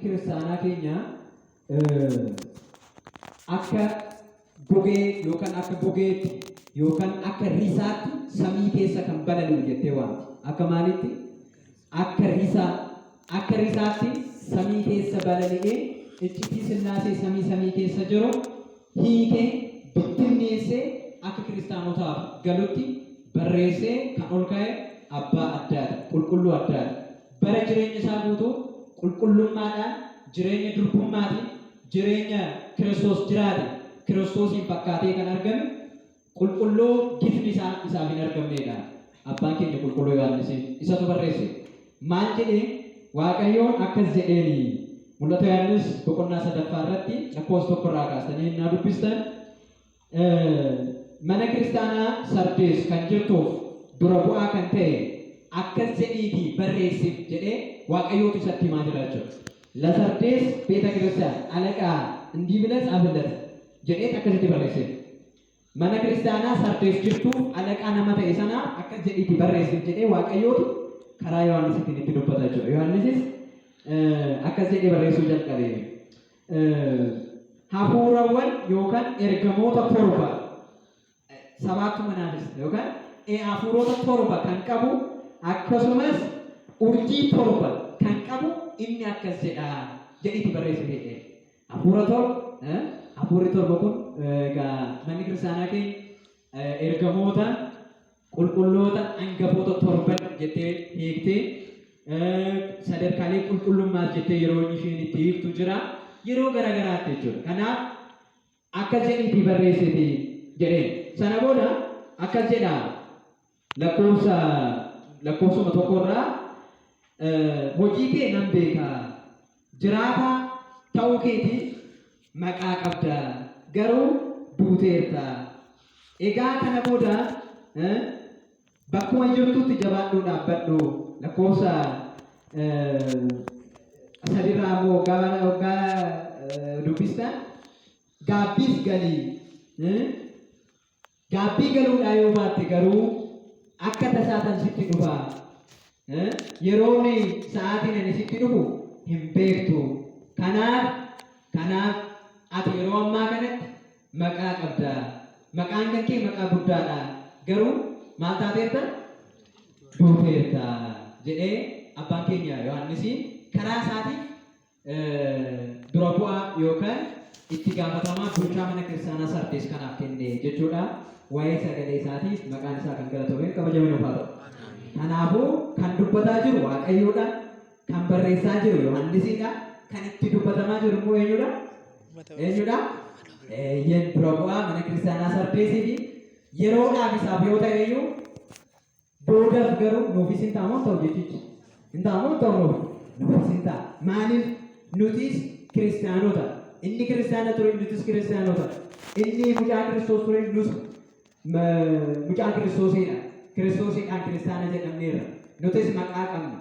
kiristaanaa keenya akka gogee yookaan akka gogeetti yookaan akka risaatti samii keessa kan balali'u jettee waamti. Akka maalitti? Akka risaatti samii keessa balali'ee iccitii Sillaasee samii keessa jiru hiikee bittinneessee akka kiristaanotaaf galutti barreessee kan ol ka'e abbaa addaati, qulqulluu addaati. Bara jireenya isaa guutuu qulqullummaadhaan jireenya durbummaatiin jireenya Kiristoos jiraate Kiristoosiin fakkaatee kan argame qulqulluu gifni isaaf hin argamnedha. Abbaan keenya qulqulluu Yohaannis isatu barreesse. Maal jedhee Waaqayyoon akkas jedheeni mul'ata Yohaannis boqonnaa 3ffaa irratti lakkoofsa 1 irraa kaastanii naa dubbistan mana kiristaanaa Sardees kan jirtuuf dura bu'aa kan ta'e akkas jedhiitii barreessiif jedhee Waaqayyootu isatti himaa jira jechuudha. ለሰርዴስ ቤተ ክርስቲያን አለቃ እንዲህ ብለህ ጻፍለት jedhee akkasitti barreesse. Mana kiristaanaa Sardees jirtu alaqaa nama ta'e sana akkas jedhiitii barreessiif jedhee Waaqayyootu karaa Yohaannisiitiin itti dubbata jechuudha. Yohaannisis akkas jedhee barreessuu jalqabe. Hafuurawwan yookaan ergamoota torba sabaatu manaafis yookaan hafuurota torba kan qabu akkasumas urjii torba kan qabu inni akkas jedha jedhiitii barreessite. Hafuurri torba kun egaa manni kiristaanaa keenya ergamoota qulqulloota hangafoota torban jettee hiiktee sadarkaalee qulqullummaas jettee yeroo isheen itti hiiktu jira yeroo garagaraatti jechuudha. Kanaaf akkas jedhiitii barreessite jedheen. Sana booda akkas jedha lakkoofsuma tokkorraa hojii kee nan beeka jiraata ta'uu keetii maqaa qabda garuu duuteerta. Egaa kana booda bakkuma jirtutti jabaadhuu dhaabbadhu. Lakkoofsa sadirraa immoo waggaa dubbistan gaabbiis galii. Gaabbii galuudhaa yoo baatte garuu akka tasaatan sitti dhufa. Yeroon sa'aatiin ani sitti dhufu hin beektu. Kanaaf ati yeroo ammaa kanatti maqaa qabda. Maqaan kan kee maqaa guddaadha. Garuu maal taateerta? Duuteerta jedhee abbaan keenya Yohaannis karaa isaatiif dura bu'aa yookaan itti gaafatamaa bulchaa mana kiristaanaa Sardees kanaaf kenne jechuudha. Waa'ee sagalee isaatiif maqaan isaa kan galatoomee kabajamee nuuf haa ta'u. Kanaafuu kan dubbataa jiru Waaqayyoodha. Kan barreessaa jiru Yohaannisidha. Kan itti dubbatamaa jiru immoo eenyudha? Yeen dura bu'aa mana kiristaanaa Sardeesiifi yeroodhaaf isaaf yoo ta'e iyyuu boodaaf garuu nuufis hin ta'amoo ta'u jechuudha. Hin ta'amoo ta'u nuufis hin ta'a. Maaliif nutis kiristaanota. Inni kiristaana ture nutis kiristaanota. Inni mucaa Kiristoos ture nus mucaa Kiristoosidha. Kiristoosidhaan kiristaana jedhamneerra. Nutis maqaa qabna.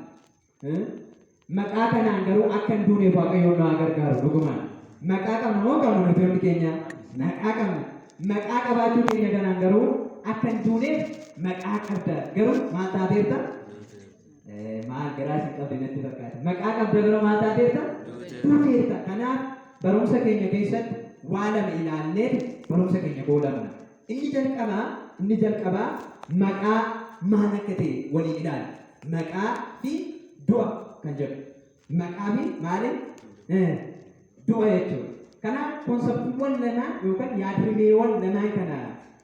Maqaa kanaan garuu akka hin duuneef Waaqayyoon nu haa gargaaru dhugumaan. Maqaa qabna moo qabna nuti hundi keenya? Maqaa qabna. Maqaa qabaachuu keenya kanaan garuu akka hin duuneef maqaa qabda. Garuu maal taateerta? Maal garaa isin qabde natti fakkaata. Maqaa qabda garuu maal taateerta? Duuteerta. Kanaaf barumsa keenya keessatti waa lama ilaallee barumsa keenya goolabna. Inni jalqabaa maqaa maal akka ta'e waliin ilaala. Maqaa fi du'a kan jedhu. Maqaa fi maali? Du'a jechuudha. Kanaaf konseptiiwwan lamaan yookaan yaadrimeewwan lamaan kana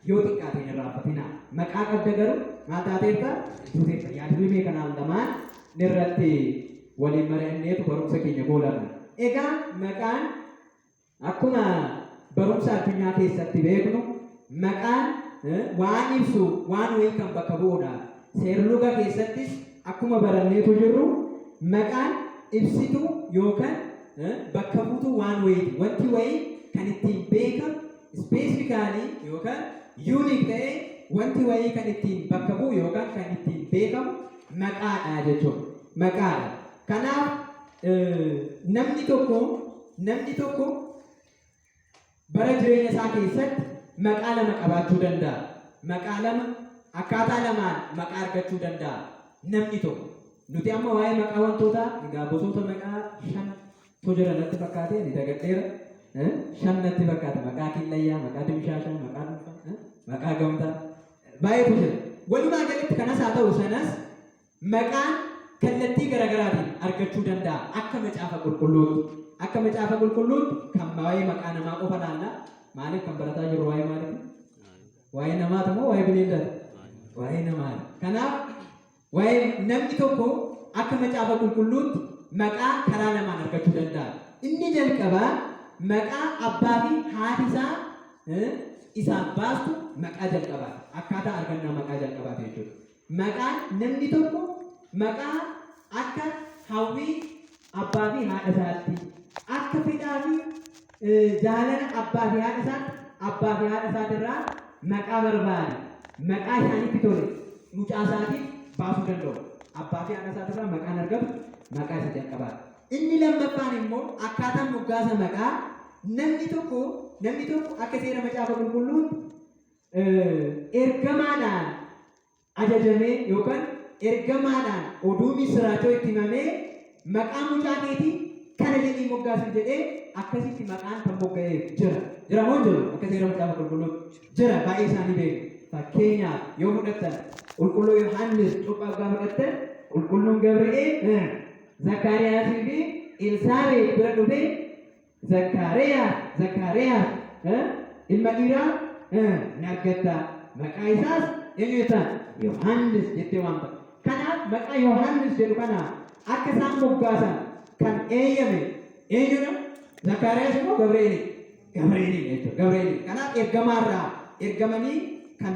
yoo xiqqaate hin irraanfatina. Maqaa qabda garuu maal taateerta? Duuteerta. Yaadrimee kanaan lamaan irratti waliin mari'anneetu barumsa keenya goolabna. Egaa maqaan akkuma barumsa addunyaa keessatti beeknu maqaan waan ibsu waan wayii kan bakka bu'uudha. Seerluga keessattis akkuma baranneetu jirru maqaan ibsituu yookaan bakka buutuu waan wayiiti. Wanti wayii kan ittiin beekamu ispeesifikaalii yookaan yuunik ta'ee wanti wayii kan ittiin bakka bu'u yookaan kan ittiin beekamu maqaadha jechuudha. Maqaadha. Kanaaf namni tokko bara jireenya isaa keessatti maqaa lama qabaachuu danda'a. Maqaa lama akkaataa lamaan maqaa argachuu danda'a namni tokko. Nuti amma waa'ee maqaa wantootaa egaa gosoota maqaa Tujura natti fakkaate ni dagadheera. Shan natti fakkaata maqaa killayyaa, maqaa dimshaashaa, maqaa dhuunfaa, maqaa gamtaa baay'eetu jira. Walumaa galatti kanas haa ta'u sanas maqaan kallattii garaagaraatiin argachuu danda'a. Akka macaafa qulqulluutti. Akka macaafa qulqulluutti kan waa'ee maqaa namaa qofa laalla. Maaliif kan barataa jiru waa'ee maaliif? Waa'ee namaati moo waa'ee bineeldaati? Waa'ee namaati. Kanaaf waa'ee namni tokko akka macaafa qulqulluutti maqaa karaa lamaan argachuu danda'a. Inni jalqabaa maqaa abbaa fi haati isaa isaan baastu maqaa jalqabaa. Akkaataa argannaa maqaa jalqabaati jechuudha. Maqaan namni tokko maqaa akka hawwii abbaa fi haadha isaatti, akka fedhaa fi jaalala abbaa fi haadha isaatti, abbaa fi haadha isaatirraa maqaa barbaade, maqaa isaaniitti tole mucaa isaatiif baasuu danda'u. Abbaa fi haadha isaatirraa maqaan argatu maqaa isa jalqabaati. Inni lammaffaan immoo akkaataan moggaasa maqaa namni tokko akka seera macaafa qulqulluutti ergamaadhaan ajajamee yookaan ergamaadhaan oduu misiraachoo itti himamee maqaa mucaa keetii kana jedhii moggaasuuf jedhee akkasitti maqaan kan mogga'eef jira. Jira moo jiru? Akka seera macaafa qulqulluutti jira. Baay'ee isaanii beeku. Fakkeenyaaf yoo fudhattan qulqulluu Yohaannis cuuphaa gaafa fudhattan qulqulluun Gabri'eel Zakkaariyaasii fi Elsaabeet bira dhufee Zakkaariyaas ilma dhiiraa ni argatta. Maqaa isaas eenyuutaan Yohaannis jettee waamta. Kanaaf maqaa Yohaannis jedhu kana akka isaan moggaasan kan eeyyame eenyudha? Zakkaariyaas immoo Gabri'eel jechuudha. Gabri'eel. Kanaaf ergamaarraa ergamanii kan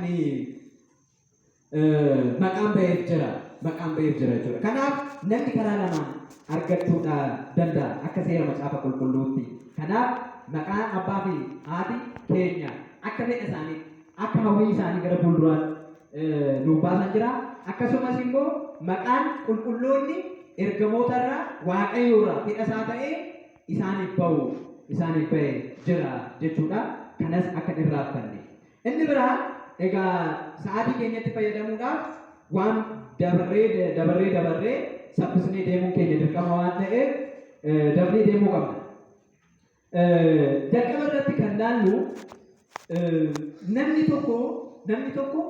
maqaan ba'eef jira. Maqaan ba'eef jira jechuudha. Kanaaf namni karaa lamaan argachuu danda'a akka seera macaafa qulqulluutti. Kanaaf maqaan abbaa fi haati keenya akka fedha isaanii akka hawwii isaanii gara fuulduraatti nuuf baasan jira. Akkasumas immoo maqaan qulqulloonni ergamootarraa waaqayyoorraa fedha isaa ta'ee isaaniif ba'ee jira jechuudha. Kanas akka irraanfanne. Inni biraa egaa sa'aatii keenyatti fayyadamuudhaaf waan dabarree saffisnee deemuun keenya dirqama waan ta'eef dafnee deemuu qabna. Jalqaba irratti kan laallu namni tokko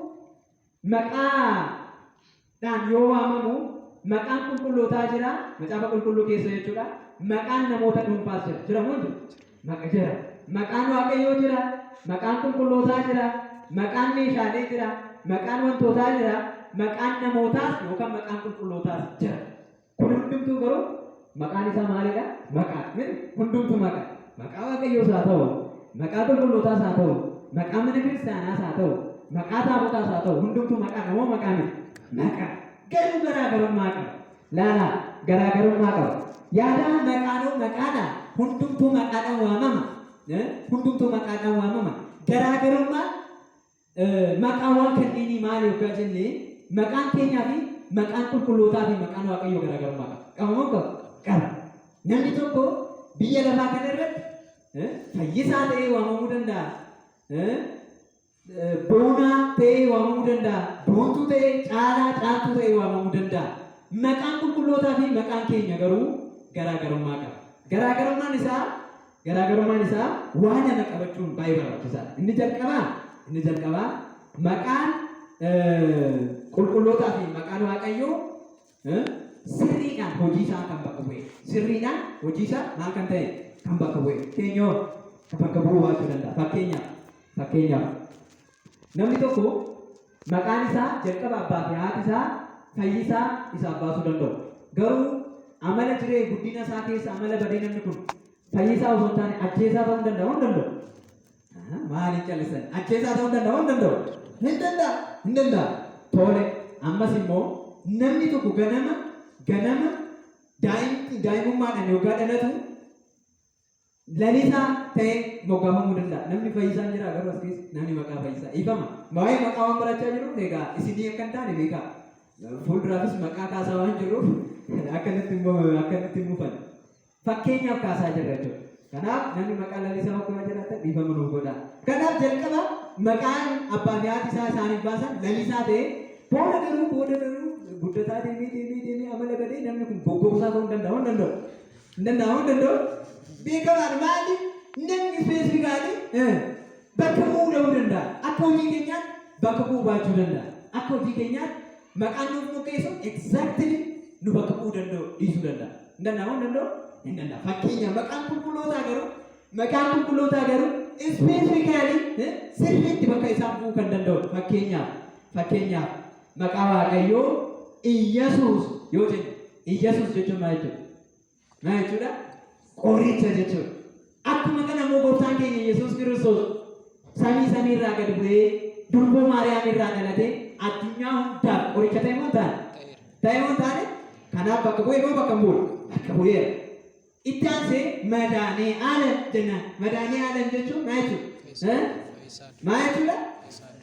maqaadhaan yoo waamamu maqaan qulqullootaa jira macaafa qulqulluu keessa jechuudha. Maqaan namoota dhuunfaas jira moo jira? Maqaan waaqayyoo jira, maqaan qulqullootaa jira, maqaan meeshaalee jira, maqaan wantootaa jira, maqaan namootaas yookaan maqaan qulqullootaas jira. Kun hundumtuu garuu maqaan isaa maalidha? Maqaa. Hundumtuu maqaa. Maqaa waaqayyoos haa ta'u, maqaa qulqullootaas haa ta'u, maqaa mana kiristaanaas haa ta'u, maqaa taabotaas haa ta'u, hundumtuu maqaa namoo maqaa miti. Maqaa. Garuu garaagarummaa qaba. Laala garaagarummaa qaba. Yaadaan maqaadhaan hundumtuu maqaadhaan waamama. Hundumtuu maqaadhaan waamama. Garaagarummaa maqaawwan kanneenii maali yookaan jennee maqaan keenyaa fi maqaan qulqullootaa fi maqaan waaqayyoo garaagarummaa qaba. Qaba moo qaba? Namni tokko biyya lafaa kana irratti fayyisaa ta'ee waamamuu danda'a. Boonaa ta'ee waamamuu danda'a. Boontuu ta'ee caaltuu ta'ee waamamuu danda'a. Maqaan qulqullootaa fi maqaan keenya garuu garaagarummaa qaba. Garaagarummaan isaa waan nama qabachuun baay'ee barbaachisaadha. Inni jalqabaa maqaan qulqullootaa fi maqaan waaqayyoo sirriidhaan hojii isaa kan bakka bu'e. Sirriidhaan hojii isaa maal kan ta'e kan bakka bu'e. Keenyoo kan bakka bu'uu baachuu danda'a. Fakkeenyaaf namni tokko maqaan isaa jalqaba abbaa fi haati isaa fayyisaa isaaf baasuu danda'u. Garuu amala jiree guddina isaa keessa amala badee namni kun fayyisaa osoo hin taane ajjeesaa ta'uu danda'u. Maaliin callisan? Ajjeesaa ta'uu danda'u. Hin danda'a. Tole ammas immoo namni tokko ganama daa'imummaadhaan yookaan dhalatu lalisaa ta'ee moggaafamuu danda'a. Namni fayyisaan jira garuu as keessa namni maqaa fayyisaa ifama. Waa'ee maqaa waan barachaa jiru egaa isinii akka hin taane beekaa. Fuulduraafis maqaa kaasaa waan jiruuf akkanatti mufan. Fakkeenyaaf kaasaa jirra jechuudha. Kanaaf namni maqaa lalisaa akkuma jiraatan dhiifama nuuf godha. Kanaaf jalqaba maqaan abbaa fi haati isaa isaaniif baasan lalisaa ta'ee booda garuu guddataa deemee amala badee namni kun goggogsaa ta'uu danda'u. Danda'amuu danda'u beekamaan maali namni ispeesifikaali bakka bu'uu danda'a. Akka hojii keenyaatti bakka bu'uu baachuu danda'a. Akka hojii keenyaatti maqaan nuuf mukkeessu exactly nu bakka bu'uu danda'u dhiisuu danda'a. Danda'amuu danda'u hin danda'a. Fakkeenyaaf maqaan qulqullootaa garuu ispeesifikaali sirriitti bakka isaan bu'uu kan danda'u. Fakkeenyaaf maqaa Waaqayyoo Iyyesuus yoo jennu Iyyesuus jechuun maal jechuudha? Maal jechuudha? Qoricha jechuudha. Akkuma kana immoo gooftaan keenya Yesuus Kiristoos samiirraa gad bu'ee durboo Maariyaam irraa dhalatee addunyaa hundaaf qoricha ta'e moo taane? Ta'e moo taane? Kanaaf bakka bu'ee moo bakka bu'u? Bakka bu'eera. Itti aansee madaanee aalam jennaan. Madaanee aalam jechuun maal jechuudha? Maal jechuudha?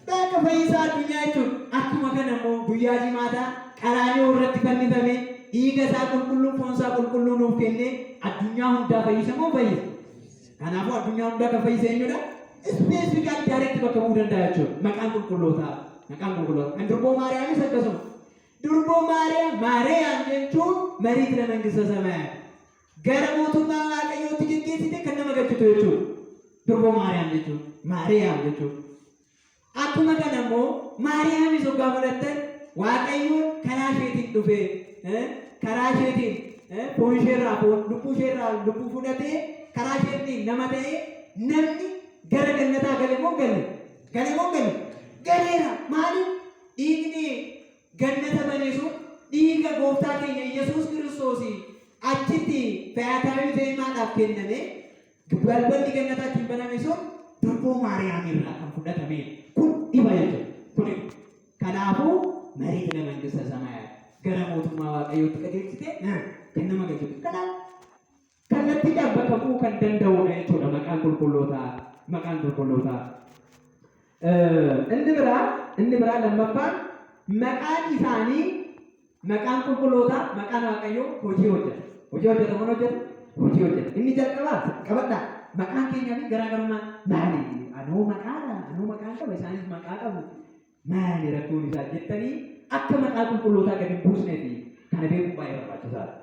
Bakka fayyisaa addunyaa jechuudha. Akkuma kana immoo guyyaa jimaataa qaraanioo irratti fannifamee dhiiga isaa qulqulluu foon isaa qulqulluu nuuf kennee addunyaa hundaa fayyisa moo fayyisa? Kanaafuu addunyaa hundaa kan fayyisa eenyudha? Ispeesifikaali daayireekti bakka bu'uu danda'a jechuudha. Maqaan qulqullootaa. Kan durboo Maariyaamis akkasuma. Durboo Maariyaam jechuun mariitira mangista samayaa. Gara mootummaa Waaqayyootti geggeessite kan nama galchitu jechuudha. Durboo Maariyaam jechuudha. Akkuma kana immoo Maariyaamis hoggaa fudhattan Waaqayyoon karaa isheetiin dhufee karaa isheetiin foon isheerraa foon lubbuu isheerraa lubbuu fudhatee karaa isheetiin nama ta'ee namni gara gannataa gale moo galle? Galeera. Maaliif? Dhiigni gannata bane sun dhiiga gooftaa keenya Yesuus Kiristoos achitti fe'atamee deemaadhaaf kenname balballi gannataa ittiin baname sun durboo Maariyaam irraa kan fudhatame kun dhiba jechuudha. Kanaafuu mariitina mangista samayaa gara mootummaa Waaqayyootti qajeelchite kan nama galchitu. Kanaaf kallattiidhaan bakka bu'uu kan danda'udha jechuudha maqaan qulqullootaa. Inni biraa lammaffaan maqaan isaanii maqaan qulqullootaa maqaan Waaqayyoo hojii hojjeta. Hojii hojjeta. Inni jalqabaa qabadhaa. Maqaan keenyaa fi garaagarummaa maali? Anoo maqaan qaba isaanis maqaa qabu. Maali rakkoon isaa jettanii akka maqaa qulqullootaa gadi hin buusnee fi kana beekuun baay'ee barbaachisaadha.